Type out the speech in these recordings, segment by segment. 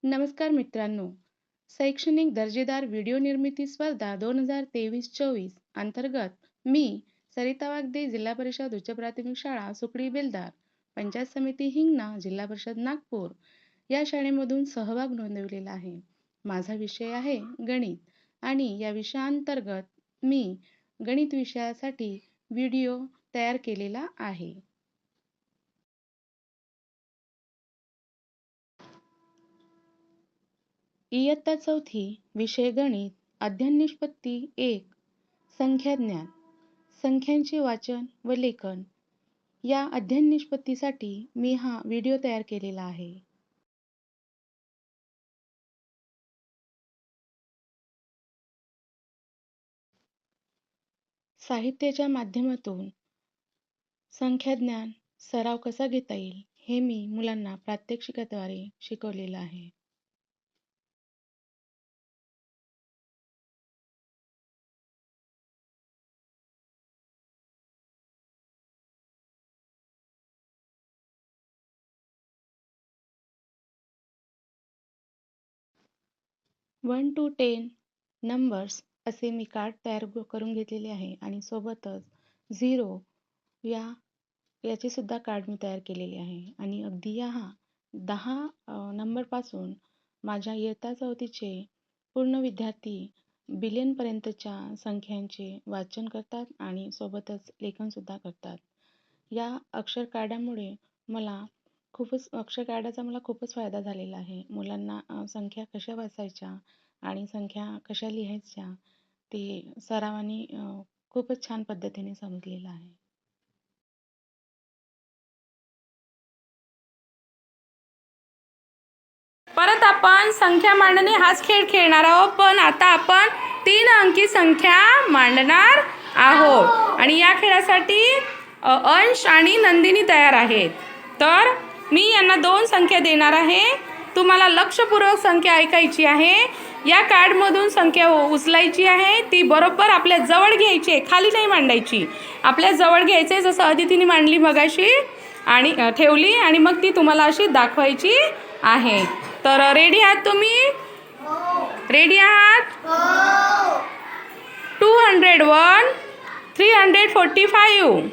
नमस्कार मित्रांनो, शैक्षणिक दर्जेदार व्हिडिओ निर्मिती स्पर्धा 2023-24 अंतर्गत मी सरिता वागदे, जिल्हा परिषद उच्च प्राथमिक शाळा सुकडी बेलदार, पंचायत समिती हिंगणा, जिल्हा परिषद नागपूर या शाळेमधून सहभाग नोंदविलेला आहे. माझा विषय आहे गणित आणि या विषयाअंतर्गत मी गणित विषयासाठी व्हिडिओ तयार केलेला आहे. इयत्ता चौथी, विषय गणित, अध्ययन निष्पत्ती 1, संख्याज्ञान, संख्यांचे वाचन व लेखन या अध्ययन निष्पत्तीसाठी मी हा व्हिडिओ तयार केलेला आहे. साहित्याच्या माध्यमातून संख्याज्ञान सराव कसा घेता येईल हे मी मुलांना प्रात्यक्षिकाद्वारे शिकवलेलं आहे. वन टू 10 नंबर्स असे मी कार्ड तयार करून घेतलेले आहे आणि सोबतच 0 याचे सुद्धा कार्ड मी तयार केलेले आहे. आणि अगदी या 10 नंबरपासून माझ्या इयत्ता चौथीचे पूर्ण विद्यार्थी बिलियनपर्यंतच्या संख्यांचे वाचन करतात आणि सोबतच लेखनसुद्धा करतात. या अक्षर कार्डामुळे मला अक्षर कार्डाचा मला खूपच फायदा झालेला आहे. मुलांना संख्या कशा वाचायच्या आणि संख्या कशा लिहायच्या ते सरावाने खूपच छान पद्धतीने समजलेलं आहे. परत आपण संख्या मांडणे हाच खेळ खेळणार आहोत, पण आता आपण 3 अंकी संख्या मांडणार आहोत. आणि या खेळासाठी अंश आणि नंदिनी तयार आहेत. तर मी यांना 2 संख्या देणार आहे. तुम्हाला लक्षपूर्वक संख्या ऐकायची आहे. या कार्डमधून संख्या उचलायची आहे, ती बरोबर आपल्या जवळ घ्यायची, खाली नाही मांडायची, आपल्या जवळ घ्यायचे, जसं अदितीने मांडली मगाशी आणि ठेवली आणि मग ती तुम्हाला अशी दाखवायची आहे. तर रेडी आहात तुम्ही? रेडी आहात? 201, 345.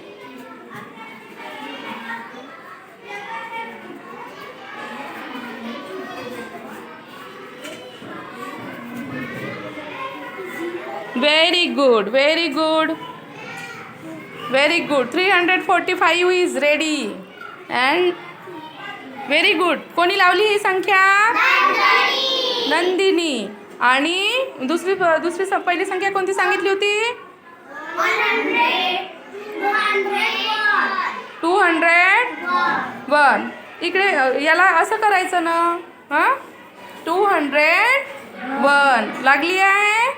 Very good, very good, very good. 345 is ready and very good. कोणी लावली ही संख्या? नंदिनी. आणि दुसरी पहिली संख्या कोणती सांगितली होती? 201. इकडे याला असं करायचं ना, 201 लागली आहे.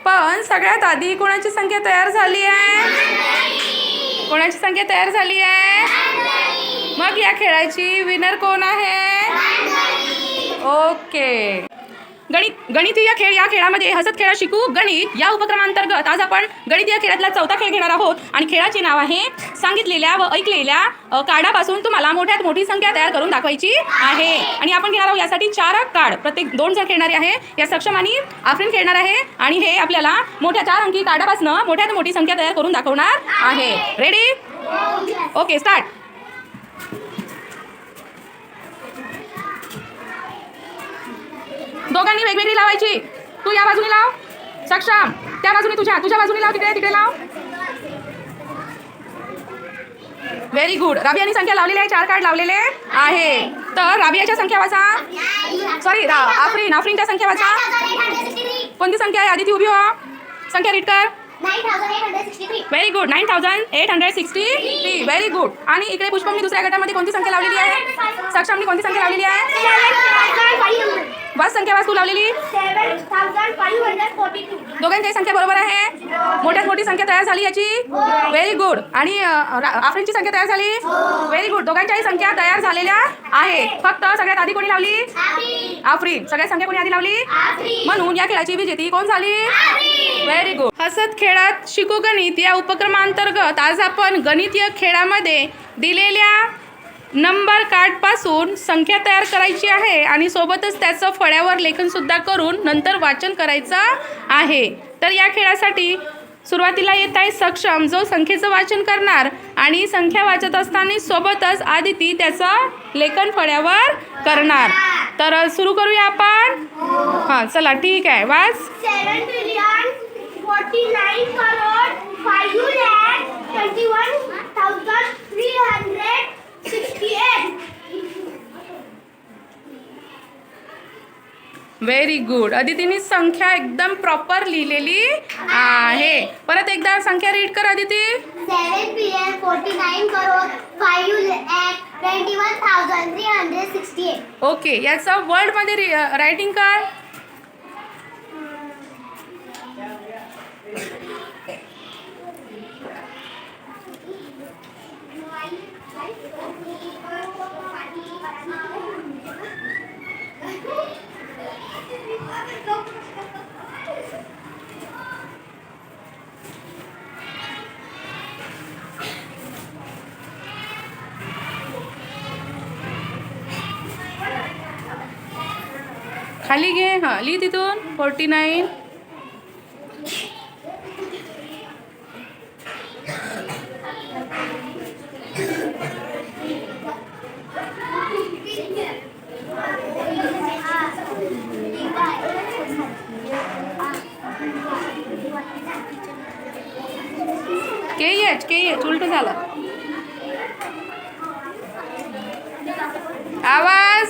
पण सगळ्यात आधी कोणाची संख्या तयार झाली आहे? कोणाची संख्या तयार झाली आहे? मग या खेळाची विनर कोण आहे? ओके. गणितीय खेळ या खेळामध्ये हसत खेळा शिकू गणित या उपक्रमांतर्गत आज आपण गणितीय खेळातला चौथा खेळ घेणार आहोत. आणि खेळाचे नाव आहे सांगितलेल्या व ऐकलेल्या कार्डापासून तुम्हाला मोठ्यात मोठी संख्या तयार करून दाखवायची आहे. आणि आपण घेणार आहोत यासाठी 4 कार्ड, प्रत्येक 2 जण खेळणारे आहे. या सक्षम आणि आफरीन खेळणार आहे आणि हे आपल्याला मोठ्या 4 अंकी कार्डापासून मोठ्यात मोठी संख्या तयार करून दाखवणार आहे. रेडी? Okay, start. दोघांनी वेगवेगळी लावायची. तू या बाजूने लाव सक्षम, त्या बाजूने तुझ्या बाजूने लाव, तिकडे लाव. Very good. राबियानी संख्या लावलेली आहे, 4 कार्ड लावलेले आहे. तर राबियाच्या संख्या वाचा. सॉरी, आफरीनच्या संख्या वाचा. कोणती संख्या आहे? आधी ती उभी हो, संख्या रीड कर. 9863. Very good. 9863. Very good. आणि इकडे पुष्पमनी दुसऱ्या गटामध्ये कोणती संख्या लावलेली आहे? सक्षमनी कोणती संख्या लावलेली आहे? बस संख्या वाच तू लावलेली. 7542. दोघांची संख्या बरोबर आहे. मोठ्यात मोठी संख्या तयार झाली याची. Very good. आणि आफरीनची संख्या तयार झाली. Very good. दोघांच्याही संख्या तयार झालेल्या आहे. फक्त सगळ्यात आधी कोणी लावली? आफरीन. सगळ्यात संख्या कोणी आधी लावली? म्हणून या खेळाची विजेती कोण झाली? Very good. हसत खेळात शिकू गणित या उपक्रमांतर्गत आज आपण गणितीय खेळामध्ये दिलेल्या नंबर कार्डपासून संख्या तयार करायची आहे आणि सोबतच त्याचं फळ्यावर लेखनसुद्धा करून नंतर वाचन करायचं आहे. तर या खेळासाठी सुरुवातीला येत आहे सक्षम, जो संख्येचं वाचन करणार आणि संख्या वाचत असताना सोबतच आदिती त्याचं लेखन फळ्यावर करणार. तर सुरू करूया आपण. हां चला ठीक आहे, वाच. 7,49,49,21,368. Very good. अदितीने संख्या एकदम प्रॉपर लिहिलेली आहे. परत एकदा संख्या रीड कर अदिती. 7 billion 49 crore 5,21,368. ओके, याचं वर्डमध्ये रायटिंग कर. खाली घे. हां लिही तिथून 49. के उलट झालं. आवाज.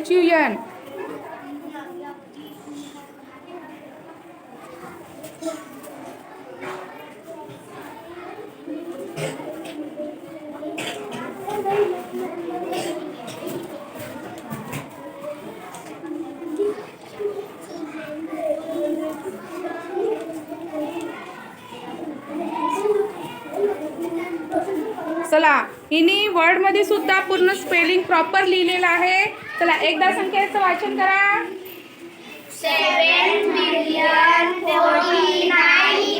HUN. चला, हिनी वर्डमध्ये सुद्धा पूर्ण स्पेलिंग प्रॉपर लिहिलेलं आहे. चला एकदा संख्येचं वाचन करा. 7,49,49,21,368.